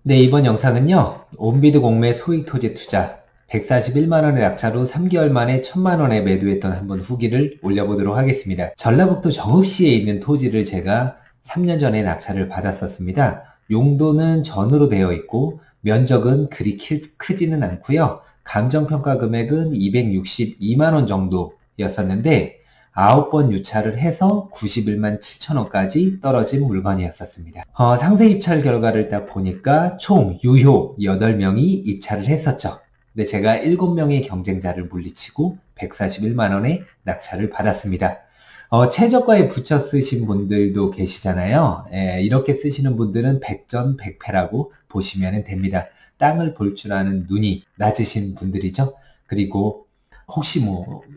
네, 이번 영상은요, 온비드 공매 소액토지 투자 141만원의 낙차로 3개월 만에 1000만원에 매도했던 한번 후기를 올려보도록 하겠습니다. 전라북도 정읍시에 있는 토지를 제가 3년 전에 낙차를 받았었습니다. 용도는 전으로 되어 있고 면적은 그리 크지는 않고요. 감정평가 금액은 262만원 정도였었는데 9번 유찰을 해서 91만 7천원까지 떨어진 물건이었었습니다. 상세 입찰 결과를 딱 보니까 총 유효 8명이 입찰을 했었죠. 근데 제가 7명의 경쟁자를 물리치고 141만원의 낙찰을 받았습니다. 최저가에 붙여 쓰신 분들도 계시잖아요. 이렇게 쓰시는 분들은 백전백패라고 보시면 됩니다. 땅을 볼 줄 아는 눈이 낮으신 분들이죠. 그리고 혹시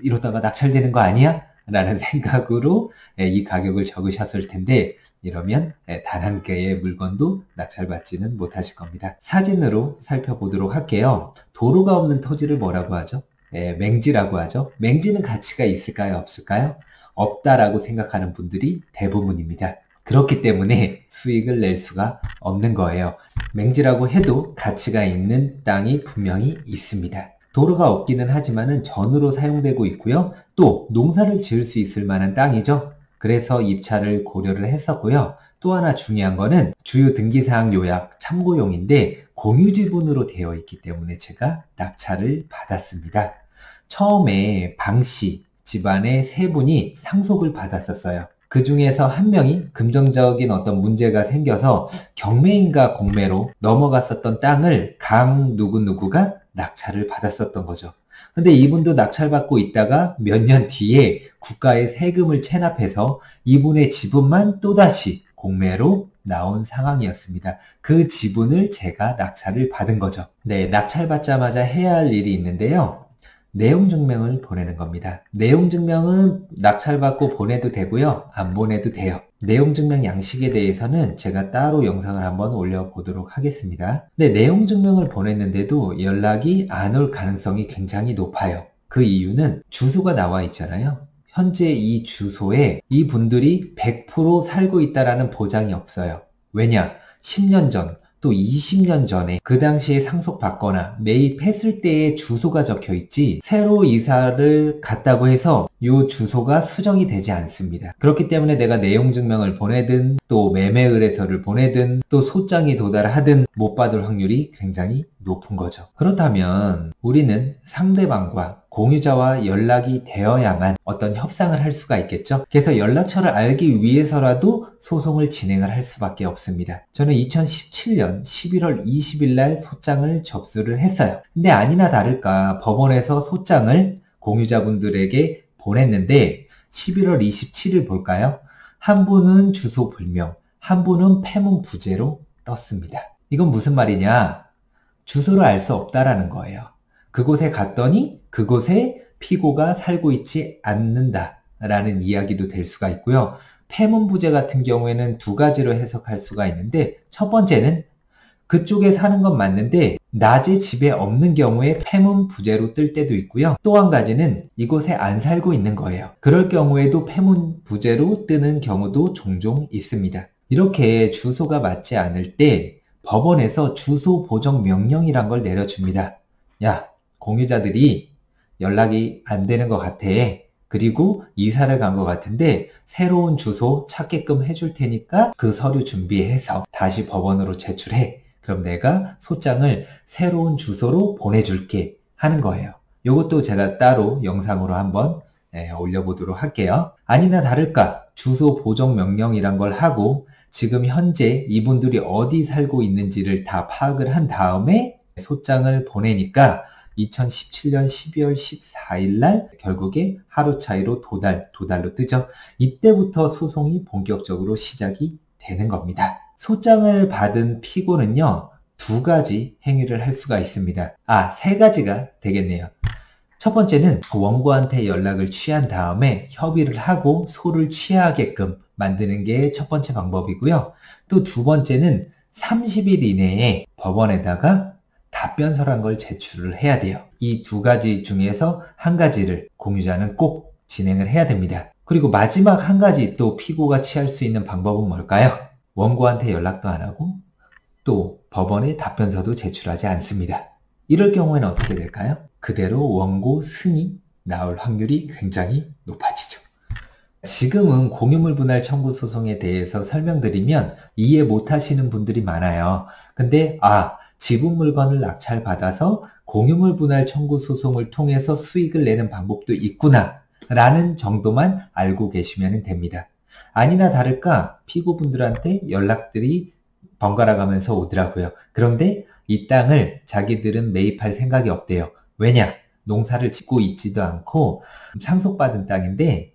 이러다가 낙찰되는 거 아니야? 라는 생각으로 이 가격을 적으셨을 텐데 이러면 단 한 개의 물건도 낙찰받지는 못하실 겁니다. 사진으로 살펴보도록 할게요. 도로가 없는 토지를 뭐라고 하죠? 맹지라고 하죠. 맹지는 가치가 있을까요? 없을까요? 없다라고 생각하는 분들이 대부분입니다. 그렇기 때문에 수익을 낼 수가 없는 거예요. 맹지라고 해도 가치가 있는 땅이 분명히 있습니다. 도로가 없기는 하지만은 전으로 사용되고 있고요. 또 농사를 지을 수 있을 만한 땅이죠. 그래서 입찰을 고려를 했었고요. 또 하나 중요한 거는 주요 등기사항 요약 참고용인데 공유지분으로 되어 있기 때문에 제가 낙찰을 받았습니다. 처음에 방씨 집안의 세 분이 상속을 받았었어요. 그 중에서 한 명이 금전적인 어떤 문제가 생겨서 경매인가 공매로 넘어갔었던 땅을 강 누구누구가 낙찰을 받았었던 거죠. 근데 이분도 낙찰받고 있다가 몇 년 뒤에 국가에 세금을 체납해서 이분의 지분만 또다시 공매로 나온 상황이었습니다. 그 지분을 제가 낙찰을 받은 거죠. 네, 낙찰받자마자 해야 할 일이 있는데요. 내용증명을 보내는 겁니다. 내용증명은 낙찰받고 보내도 되고요. 안 보내도 돼요. 내용증명 양식에 대해서는 제가 따로 영상을 한번 올려보도록 하겠습니다. 네, 내용증명을 보냈는데도 연락이 안 올 가능성이 굉장히 높아요. 그 이유는 주소가 나와 있잖아요. 현재 이 주소에 이 분들이 100% 살고 있다라는 보장이 없어요. 왜냐? 10년 전, 또 20년 전에 그 당시에 상속받거나 매입했을 때의 주소가 적혀 있지 새로 이사를 갔다고 해서 이 주소가 수정이 되지 않습니다. 그렇기 때문에 내가 내용증명을 보내든 또 매매의뢰서를 보내든 또 소장이 도달하든 못 받을 확률이 굉장히 높은 거죠. 그렇다면 우리는 상대방과 공유자와 연락이 되어야만 어떤 협상을 할 수가 있겠죠. 그래서 연락처를 알기 위해서라도 소송을 진행을 할 수밖에 없습니다. 저는 2017년 11월 20일 날 소장을 접수를 했어요. 근데 아니나 다를까 법원에서 소장을 공유자분들에게 보냈는데 11월 27일 볼까요? 한 분은 주소 불명, 한 분은 패문 부재로 떴습니다. 이건 무슨 말이냐? 주소를 알 수 없다라는 거예요. 그곳에 갔더니 그곳에 피고가 살고 있지 않는다라는 이야기도 될 수가 있고요. 패문부재 같은 경우에는 두 가지로 해석할 수가 있는데 첫 번째는 그쪽에 사는 건 맞는데 낮에 집에 없는 경우에 패문부재로 뜰 때도 있고요. 또 한 가지는 이곳에 안 살고 있는 거예요. 그럴 경우에도 패문부재로 뜨는 경우도 종종 있습니다. 이렇게 주소가 맞지 않을 때 법원에서 주소 보정 명령이란 걸 내려줍니다. 야, 공유자들이 연락이 안 되는 것 같아. 그리고 이사를 간 것 같은데 새로운 주소 찾게끔 해줄 테니까 그 서류 준비해서 다시 법원으로 제출해. 그럼 내가 소장을 새로운 주소로 보내줄게 하는 거예요. 이것도 제가 따로 영상으로 한번 올려보도록 할게요. 아니나 다를까 주소 보정 명령이란 걸 하고 지금 현재 이분들이 어디 살고 있는지를 다 파악을 한 다음에 소장을 보내니까 2017년 12월 14일 날 결국에 하루 차이로 도달로 뜨죠. 이때부터 소송이 본격적으로 시작이 되는 겁니다. 소장을 받은 피고는요, 두 가지 행위를 할 수가 있습니다. 세 가지가 되겠네요. 첫 번째는 원고한테 연락을 취한 다음에 협의를 하고 소를 취하게끔 만드는 게 첫 번째 방법이고요. 또 두 번째는 30일 이내에 법원에다가 답변서란 걸 제출을 해야 돼요. 이 두 가지 중에서 한 가지를 공유자는 꼭 진행을 해야 됩니다. 그리고 마지막 한 가지 또 피고가 취할 수 있는 방법은 뭘까요? 원고한테 연락도 안 하고 또 법원에 답변서도 제출하지 않습니다. 이럴 경우에는 어떻게 될까요? 그대로 원고 승이 나올 확률이 굉장히 높아지죠. 지금은 공유물 분할 청구 소송에 대해서 설명드리면 이해 못하시는 분들이 많아요. 근데 지분 물건을 낙찰받아서 공유물 분할 청구 소송을 통해서 수익을 내는 방법도 있구나 라는 정도만 알고 계시면 됩니다. 아니나 다를까 피고분들한테 연락들이 번갈아 가면서 오더라고요. 그런데 이 땅을 자기들은 매입할 생각이 없대요. 왜냐? 농사를 짓고 있지도 않고 상속받은 땅인데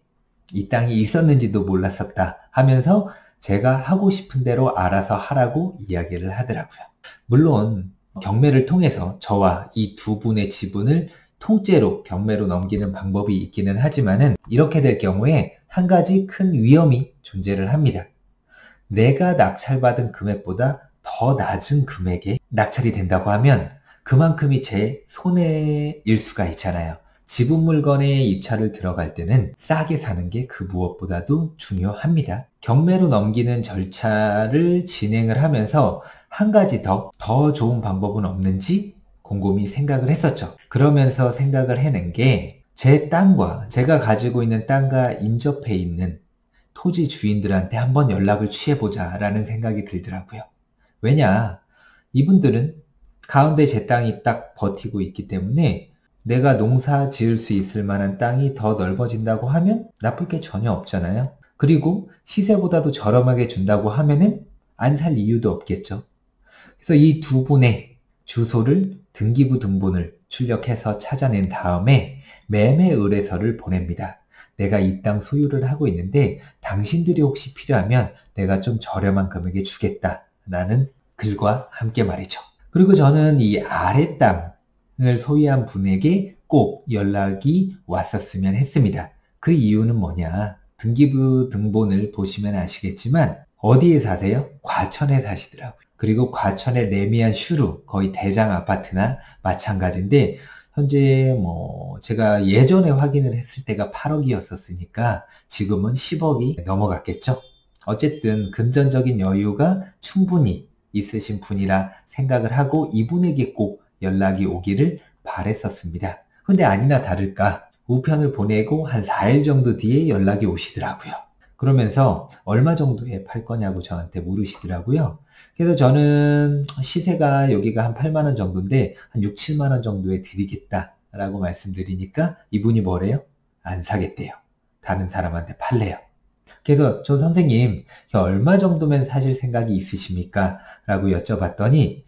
이 땅이 있었는지도 몰랐었다 하면서 제가 하고 싶은 대로 알아서 하라고 이야기를 하더라고요. 물론 경매를 통해서 저와 이 두 분의 지분을 통째로 경매로 넘기는 방법이 있기는 하지만은 이렇게 될 경우에 한 가지 큰 위험이 존재를 합니다. 내가 낙찰받은 금액보다 더 낮은 금액에 낙찰이 된다고 하면 그만큼이 제 손해일 수가 있잖아요. 지분 물건에 입찰을 들어갈 때는 싸게 사는 게 그 무엇보다도 중요합니다. 경매로 넘기는 절차를 진행을 하면서 한 가지 더 좋은 방법은 없는지 곰곰이 생각을 했었죠. 그러면서 생각을 해낸 게 제 땅과 제가 가지고 있는 땅과 인접해 있는 토지 주인들한테 한번 연락을 취해보자 라는 생각이 들더라고요. 왜냐? 이분들은 가운데 제 땅이 딱 버티고 있기 때문에 내가 농사 지을 수 있을 만한 땅이 더 넓어진다고 하면 나쁠 게 전혀 없잖아요. 그리고 시세보다도 저렴하게 준다고 하면은 안 살 이유도 없겠죠. 그래서 이 두 분의 주소를 등기부 등본을 출력해서 찾아낸 다음에 매매 의뢰서를 보냅니다. 내가 이 땅 소유를 하고 있는데 당신들이 혹시 필요하면 내가 좀 저렴한 금액에 주겠다라는 글과 함께 말이죠. 그리고 저는 이 아래 땅을 소유한 분에게 꼭 연락이 왔었으면 했습니다. 그 이유는 뭐냐? 등기부 등본을 보시면 아시겠지만 어디에 사세요? 과천에 사시더라고요. 그리고 과천의 레미안 슈루 거의 대장 아파트나 마찬가지인데 현재 제가 예전에 확인을 했을 때가 8억이었었으니까 지금은 10억이 넘어갔겠죠. 어쨌든 금전적인 여유가 충분히 있으신 분이라 생각을 하고 이분에게 꼭 연락이 오기를 바랬었습니다. 근데 아니나 다를까 우편을 보내고 한 4일 정도 뒤에 연락이 오시더라고요. 그러면서 얼마 정도에 팔 거냐고 저한테 물으시더라고요. 그래서 저는 시세가 여기가 한 8만 원 정도인데 한 6, 7만 원 정도에 드리겠다라고 말씀드리니까 이분이 뭐래요? 안 사겠대요. 다른 사람한테 팔래요. 그래서 저 선생님 얼마 정도면 사실 생각이 있으십니까? 라고 여쭤봤더니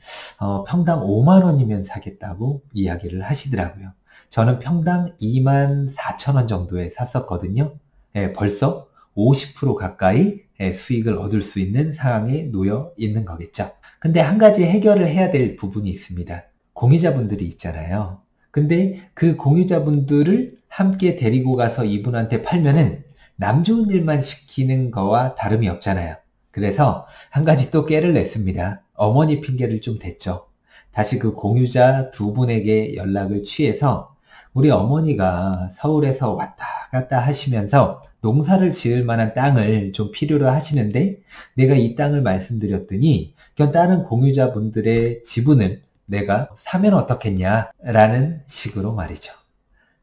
평당 5만 원이면 사겠다고 이야기를 하시더라고요. 저는 평당 2만 4천 원 정도에 샀었거든요. 벌써 50% 가까이 수익을 얻을 수 있는 상황에 놓여 있는 거겠죠. 근데 한 가지 해결을 해야 될 부분이 있습니다. 공유자분들이 있잖아요. 근데 그 공유자분들을 함께 데리고 가서 이분한테 팔면은 남 좋은 일만 시키는 거와 다름이 없잖아요. 그래서 한 가지 또 깨를 냈습니다. 어머니 핑계를 좀 댔죠. 다시 그 공유자 두 분에게 연락을 취해서 우리 어머니가 서울에서 왔다 갔다 하시면서 농사를 지을 만한 땅을 좀 필요로 하시는데 내가 이 땅을 말씀드렸더니 다른 공유자분들의 지분을 내가 사면 어떻겠냐 라는 식으로 말이죠.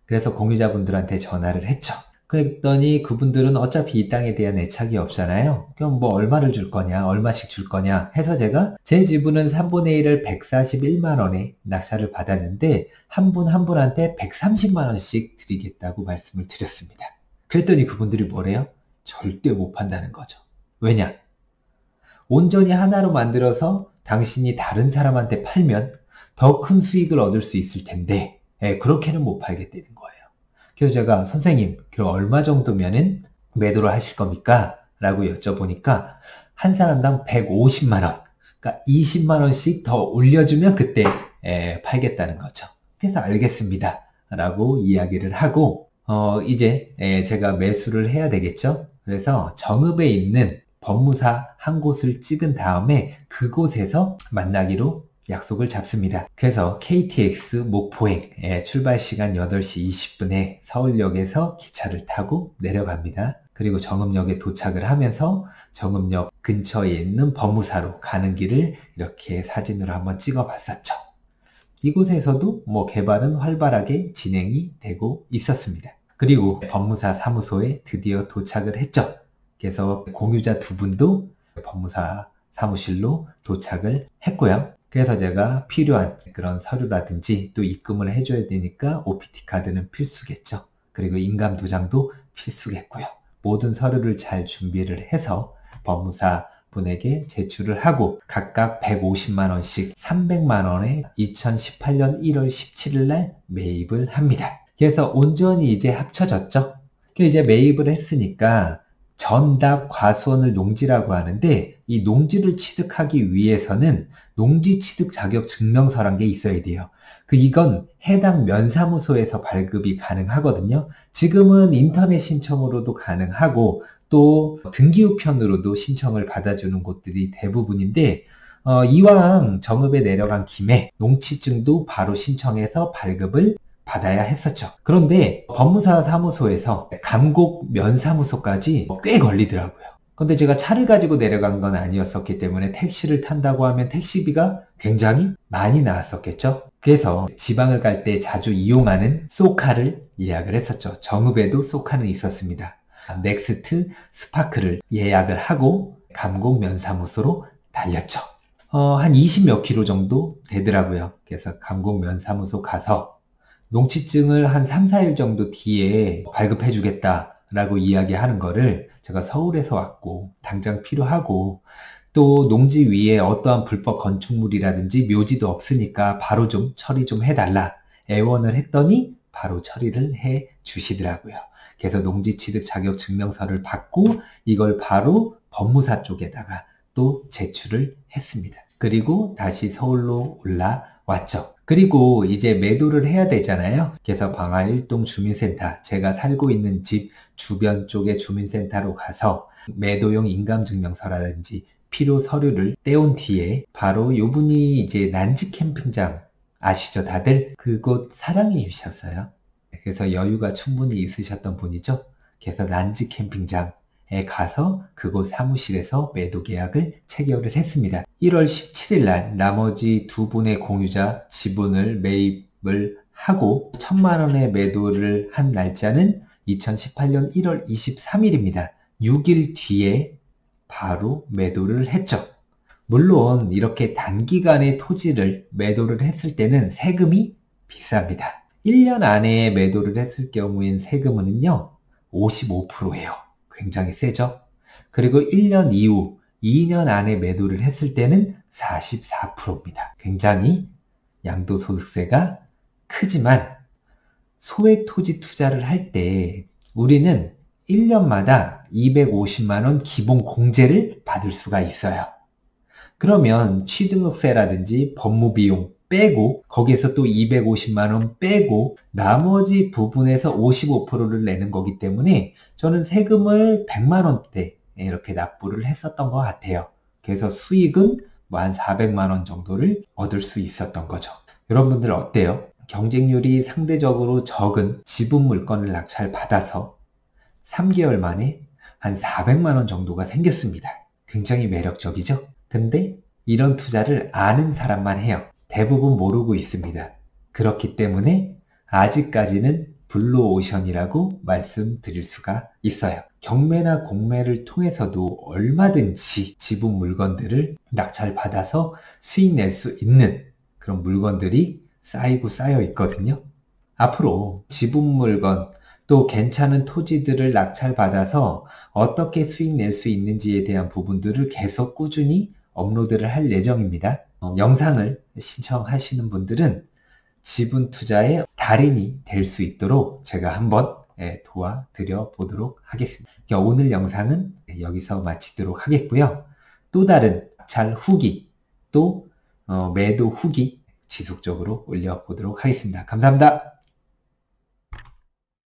그래서 공유자분들한테 전화를 했죠. 그랬더니 그분들은 어차피 이 땅에 대한 애착이 없잖아요. 그럼 얼마를 줄 거냐, 얼마씩 줄 거냐 해서 제가 제 지분은 3분의 1을 141만 원에 낙찰을 받았는데 한 분 한 분한테 130만 원씩 드리겠다고 말씀을 드렸습니다. 그랬더니 그분들이 뭐래요? 절대 못 판다는 거죠. 왜냐? 온전히 하나로 만들어서 당신이 다른 사람한테 팔면 더 큰 수익을 얻을 수 있을 텐데 그렇게는 못 팔겠다는 거예요. 그래서 제가 선생님 그럼 얼마 정도면은 매도를 하실 겁니까? 라고 여쭤보니까 한 사람당 150만 원 그러니까 20만 원씩 더 올려주면 그때 팔겠다는 거죠. 그래서 알겠습니다 라고 이야기를 하고 이제 제가 매수를 해야 되겠죠. 그래서 정읍에 있는 법무사 한 곳을 찍은 다음에 그곳에서 만나기로 약속을 잡습니다. 그래서 KTX 목포행 출발 시간 8시 20분에 서울역에서 기차를 타고 내려갑니다. 그리고 정읍역에 도착을 하면서 정읍역 근처에 있는 법무사로 가는 길을 이렇게 사진으로 한번 찍어 봤었죠. 이곳에서도 개발은 활발하게 진행이 되고 있었습니다. 그리고 법무사 사무소에 드디어 도착을 했죠. 그래서 공유자 두 분도 법무사 사무실로 도착을 했고요. 그래서 제가 필요한 그런 서류라든지 또 입금을 해줘야 되니까 OPT 카드는 필수겠죠. 그리고 인감 도장도 필수겠고요. 모든 서류를 잘 준비를 해서 법무사 분에게 제출을 하고 각각 150만원씩 300만원에 2018년 1월 17일 날 매입을 합니다. 그래서 온전히 이제 합쳐졌죠. 이제 매입을 했으니까 전답 과수원을 농지라고 하는데, 이 농지를 취득하기 위해서는 농지 취득 자격 증명서란 게 있어야 돼요. 이건 해당 면사무소에서 발급이 가능하거든요. 지금은 인터넷 신청으로도 가능하고 또 등기우편으로도 신청을 받아주는 곳들이 대부분인데, 이왕 정읍에 내려간 김에 농취증도 바로 신청해서 발급을 받아야 했었죠. 그런데 법무사 사무소에서 감곡 면사무소까지 꽤 걸리더라고요. 근데 제가 차를 가지고 내려간 건 아니었었기 때문에 택시를 탄다고 하면 택시비가 굉장히 많이 나왔었겠죠. 그래서 지방을 갈 때 자주 이용하는 쏘카를 예약을 했었죠. 정읍에도 쏘카는 있었습니다. 넥스트 스파크를 예약을 하고 감곡 면사무소로 달렸죠. 한 20몇 킬로 정도 되더라고요. 그래서 감곡 면사무소 가서 농취증을 한 3, 4일 정도 뒤에 발급해 주겠다라고 이야기하는 거를 제가 서울에서 왔고 당장 필요하고 또 농지 위에 어떠한 불법 건축물이라든지 묘지도 없으니까 바로 좀 처리 좀 해달라 애원을 했더니 바로 처리를 해 주시더라고요. 그래서 농지 취득 자격 증명서를 받고 이걸 바로 법무사 쪽에다가 또 제출을 했습니다. 그리고 다시 서울로 올라왔죠. 그리고 이제 매도를 해야 되잖아요. 그래서 광화 1동 주민센터, 제가 살고 있는 집 주변 쪽의 주민센터로 가서 매도용 인감증명서라든지 필요 서류를 떼온 뒤에 바로 이분이 이제 난지 캠핑장 아시죠 다들? 그곳 사장님이셨어요. 그래서 여유가 충분히 있으셨던 분이죠. 그래서 난지 캠핑장에 가서 그곳 사무실에서 매도 계약을 체결을 했습니다. 1월 17일 날 나머지 두 분의 공유자 지분을 매입을 하고 1000만원의 매도를 한 날짜는 2018년 1월 23일입니다. 6일 뒤에 바로 매도를 했죠. 물론 이렇게 단기간에 토지를 매도를 했을 때는 세금이 비쌉니다. 1년 안에 매도를 했을 경우엔 세금은요 55%예요. 굉장히 세죠. 그리고 1년 이후 2년 안에 매도를 했을 때는 44%입니다. 굉장히 양도소득세가 크지만 소액 토지 투자를 할 때 우리는 1년마다 250만원 기본 공제를 받을 수가 있어요. 그러면 취등록세라든지 법무비용 빼고 거기에서 또 250만원 빼고 나머지 부분에서 55%를 내는 거기 때문에 저는 세금을 100만원대 이렇게 납부를 했었던 것 같아요. 그래서 수익은 한 400만원 정도를 얻을 수 있었던 거죠. 여러분들 어때요? 경쟁률이 상대적으로 적은 지분 물건을 낙찰받아서 3개월 만에 한 400만원 정도가 생겼습니다. 굉장히 매력적이죠? 근데 이런 투자를 아는 사람만 해요. 대부분 모르고 있습니다. 그렇기 때문에 아직까지는 블루오션이라고 말씀드릴 수가 있어요. 경매나 공매를 통해서도 얼마든지 지분 물건들을 낙찰받아서 수익 낼 수 있는 그런 물건들이 쌓이고 쌓여 있거든요. 앞으로 지분 물건 또 괜찮은 토지들을 낙찰받아서 어떻게 수익 낼 수 있는지에 대한 부분들을 계속 꾸준히 업로드를 할 예정입니다. 영상을 신청하시는 분들은 지분 투자의 달인이 될 수 있도록 제가 한번 도와드려 보도록 하겠습니다. 오늘 영상은 여기서 마치도록 하겠고요. 또 다른 낙찰 후기 또 매도 후기 지속적으로 올려보도록 하겠습니다. 감사합니다.